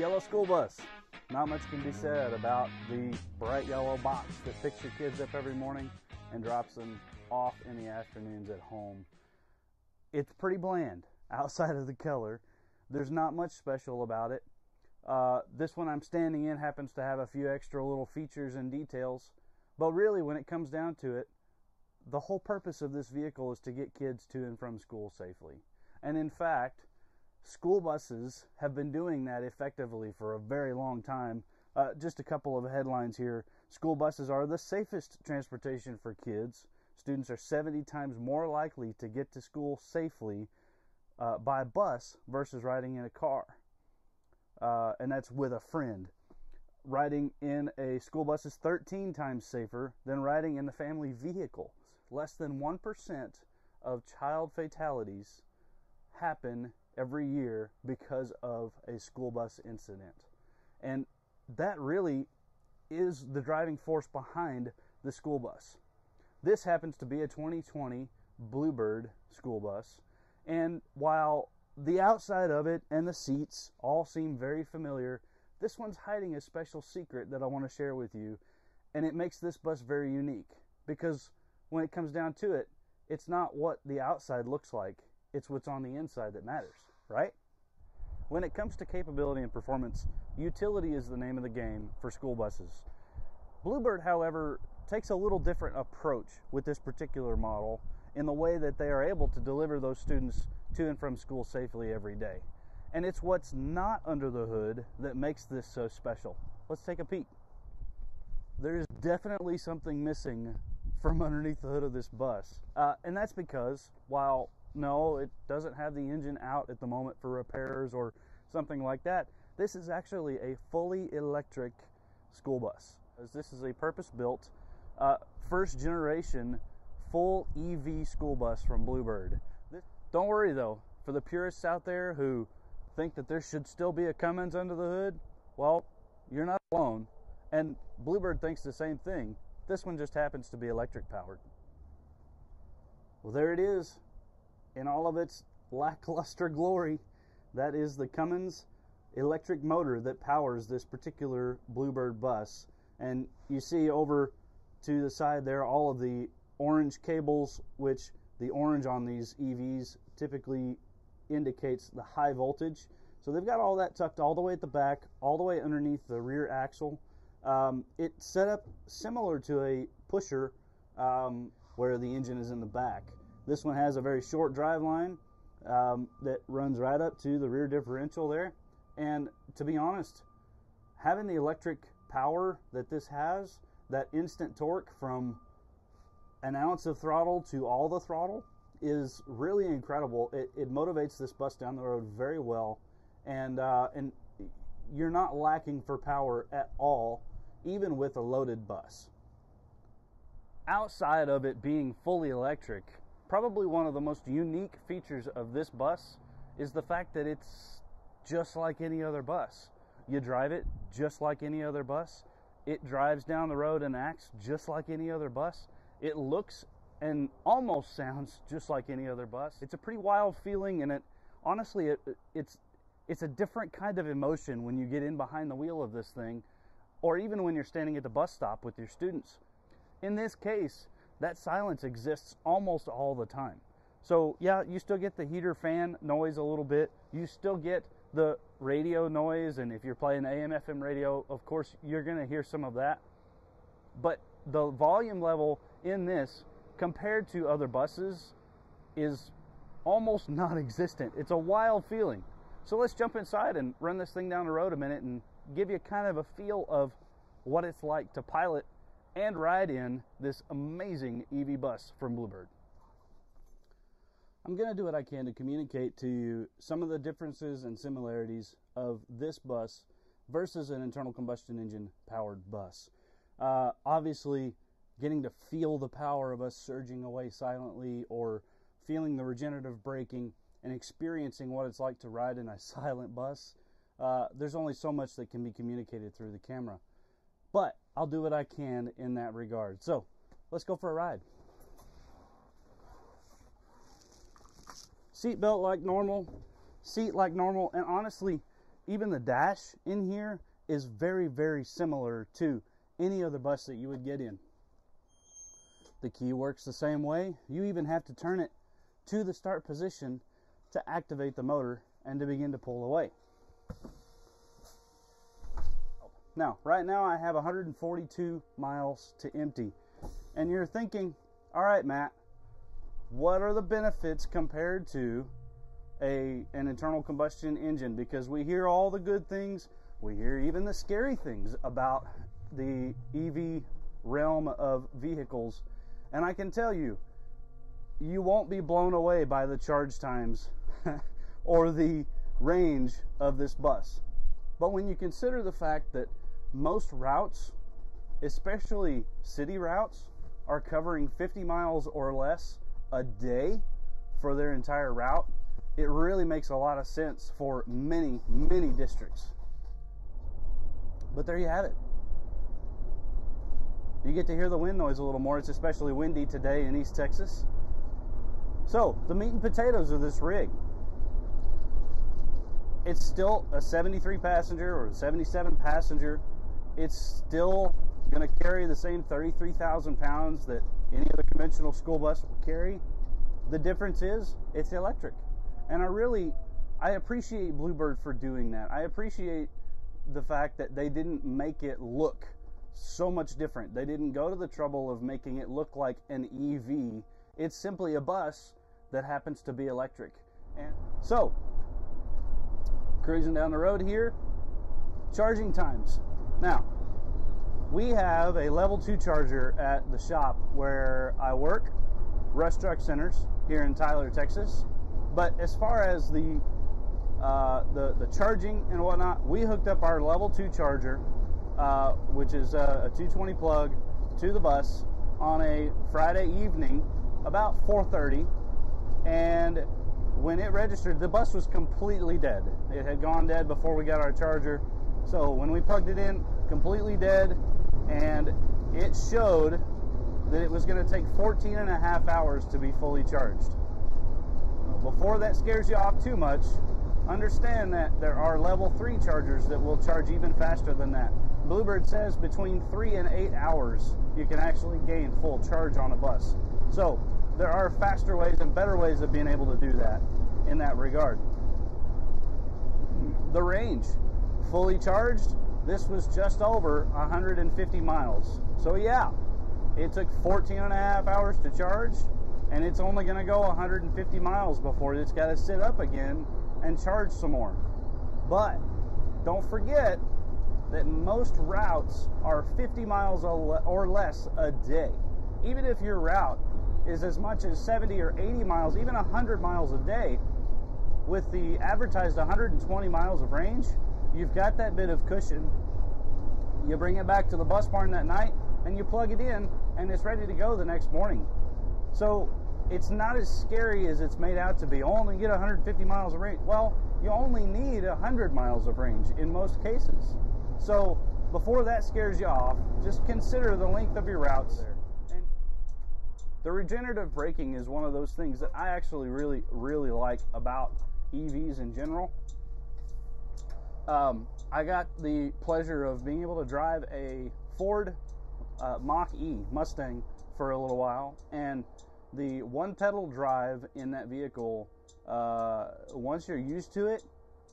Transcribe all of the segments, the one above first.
yellow school bus. Not much can be said about the bright yellow box that picks your kids up every morning and drops them off in the afternoons at home. It's pretty bland outside of the color. There's not much special about it. This one I'm standing in happens to have a few extra little features and details, but really when it comes down to it, the whole purpose of this vehicle is to get kids to and from school safely. And in fact, school buses have been doing that effectively for a very long time. Just a couple of headlines here. School buses are the safest transportation for kids. Students are 70 times more likely to get to school safely by bus versus riding in a car. And that's with a friend. Riding in a school bus is 13 times safer than riding in the family vehicle. Less than 1% of child fatalities happen every year because of a school bus incident. And that really is the driving force behind the school bus. This happens to be a 2020 Bluebird school bus. And while the outside of it and the seats all seem very familiar, this one's hiding a special secret that I want to share with you. And it makes this bus very unique because when it comes down to it, it's not what the outside looks like, it's what's on the inside that matters, right? When it comes to capability and performance, utility is the name of the game for school buses. Bluebird, however, takes a little different approach with this particular model in the way that they are able to deliver those students to and from school safely every day. And it's what's not under the hood that makes this so special. Let's take a peek. There's definitely something missing from underneath the hood of this bus. And that's because while no, it doesn't have the engine out at the moment for repairs or something like that, this is actually a fully electric school bus. This is a purpose-built, first generation, full EV school bus from Bluebird. Don't worry though, for the purists out there who think that there should still be a Cummins under the hood, well, you're not alone. And Bluebird thinks the same thing. This one just happens to be electric powered. Well, there it is in all of its lackluster glory. That is the Cummins electric motor that powers this particular Bluebird bus. And you see over to the side there all of the orange cables, which the orange on these EVs typically indicates the high voltage. So they've got all that tucked all the way at the back, all the way underneath the rear axle. It's set up similar to a pusher where the engine is in the back. This one has a very short drive line that runs right up to the rear differential there. And to be honest, having the electric power that this has, that instant torque from an ounce of throttle to all the throttle, is really incredible. It motivates this bus down the road very well, and you're not lacking for power at all, even with a loaded bus. Outside of it being fully electric, probably one of the most unique features of this bus is the fact that it's just like any other bus. You drive it just like any other bus. It drives down the road and acts just like any other bus. It looks and almost sounds just like any other bus. It's a pretty wild feeling, and honestly, it's a different kind of emotion when you get in behind the wheel of this thing, or even when you're standing at the bus stop with your students. In this case, that silence exists almost all the time. So yeah, you still get the heater fan noise a little bit. You still get the radio noise, and if you're playing AM, FM radio, of course, you're going to hear some of that. But the volume level in this, compared to other buses, is almost non-existent. It's a wild feeling. So let's jump inside and run this thing down the road a minute and give you kind of a feel of what it's like to pilot and ride in this amazing EV bus from Bluebird. I'm going to do what I can to communicate to you some of the differences and similarities of this bus versus an internal combustion engine powered bus. Obviously, getting to feel the power of us surging away silently, or feeling the regenerative braking and experiencing what it's like to ride in a silent bus, there's only so much that can be communicated through the camera. But I'll do what I can in that regard. So let's go for a ride. Seatbelt like normal, seat like normal, and honestly, even the dash in here is very, very similar to any other bus that you would get in. The key works the same way. You even have to turn it to the start position to activate the motor and to begin to pull away. Now, right now I have 142 miles to empty. And you're thinking, all right, Matt, what are the benefits compared to an internal combustion engine? Because we hear all the good things, we hear even the scary things about the EV realm of vehicles. And I can tell you, you won't be blown away by the charge times or the range of this bus. But when you consider the fact that most routes, especially city routes, are covering 50 miles or less a day for their entire route, it really makes a lot of sense for many, many districts. But there you have it. You get to hear the wind noise a little more. It's especially windy today in East Texas. So, the meat and potatoes of this rig. It's still a 73 passenger or a 77 passenger. It's still going to carry the same 33,000 pounds that any other conventional school bus will carry. The difference is it's electric. And I appreciate Bluebird for doing that. I appreciate the fact that they didn't make it look so much different. They didn't go to the trouble of making it look like an EV. It's simply a bus that happens to be electric. And so, cruising down the road here, charging times. Now, we have a level 2 charger at the shop where I work, Rush Truck Centers here in Tyler, Texas. But as far as the charging and whatnot, we hooked up our level 2 charger, which is a 220 plug, to the bus on a Friday evening about 4:30. And when it registered, the bus was completely dead. It had gone dead before we got our charger. So when we plugged it in, completely dead, and it showed that it was going to take 14 and a half hours to be fully charged. Before that scares you off too much, understand that there are level 3 chargers that will charge even faster than that. Bluebird says between 3 and 8 hours you can actually gain full charge on a bus. So there are faster ways and better ways of being able to do that in that regard. The range, fully charged, this was just over 150 miles. So yeah, it took 14 and a half hours to charge, and it's only going to go 150 miles before it's got to sit up again and charge some more. But don't forget that most routes are 50 miles or less a day. Even if your route is as much as 70 or 80 miles, even 100 miles a day, with the advertised 120 miles of range, you've got that bit of cushion. You bring it back to the bus barn that night and you plug it in and it's ready to go the next morning. So it's not as scary as it's made out to be. Only get 150 miles of range. Well, you only need 100 miles of range in most cases. So before that scares you off, just consider the length of your routes there. And the regenerative braking is one of those things that I actually really, really like about EVs in general. I got the pleasure of being able to drive a Ford Mach-E Mustang for a little while, and the one pedal drive in that vehicle, once you're used to it,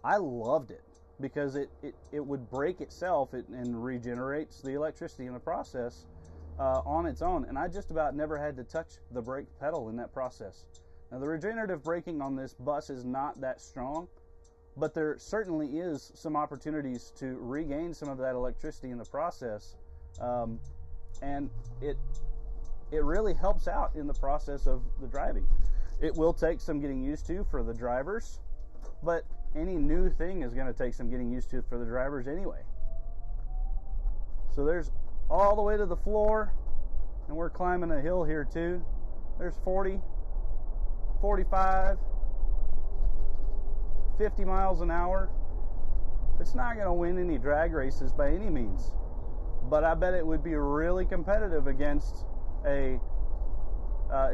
I loved it because it would brake itself and regenerates the electricity in the process on its own, and I just about never had to touch the brake pedal in that process. Now, the regenerative braking on this bus is not that strong, but there certainly is some opportunities to regain some of that electricity in the process, and it really helps out in the process of the driving. It will take some getting used to for the drivers, but any new thing is going to take some getting used to for the drivers anyway. So there's all the way to the floor, and we're climbing a hill here too. There's 40, 45, 50 miles an hour. It's not going to win any drag races by any means, but I bet it would be really competitive against a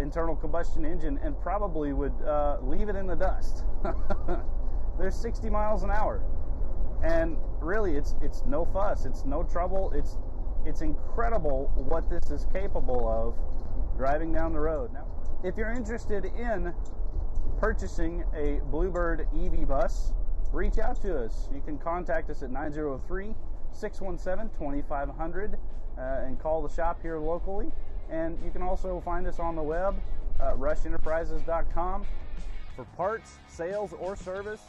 internal combustion engine and probably would leave it in the dust. There's 60 miles an hour. And really, it's no fuss, it's no trouble. It's incredible what this is capable of driving down the road. Now, if you're interested in purchasing a Bluebird EV bus, reach out to us. You can contact us at 903-617-2500 and call the shop here locally. And you can also find us on the web, rushenterprises.com. For parts, sales, or service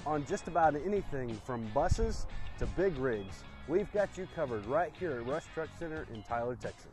on just about anything from buses to big rigs, we've got you covered right here at Rush Truck Center in Tyler, Texas.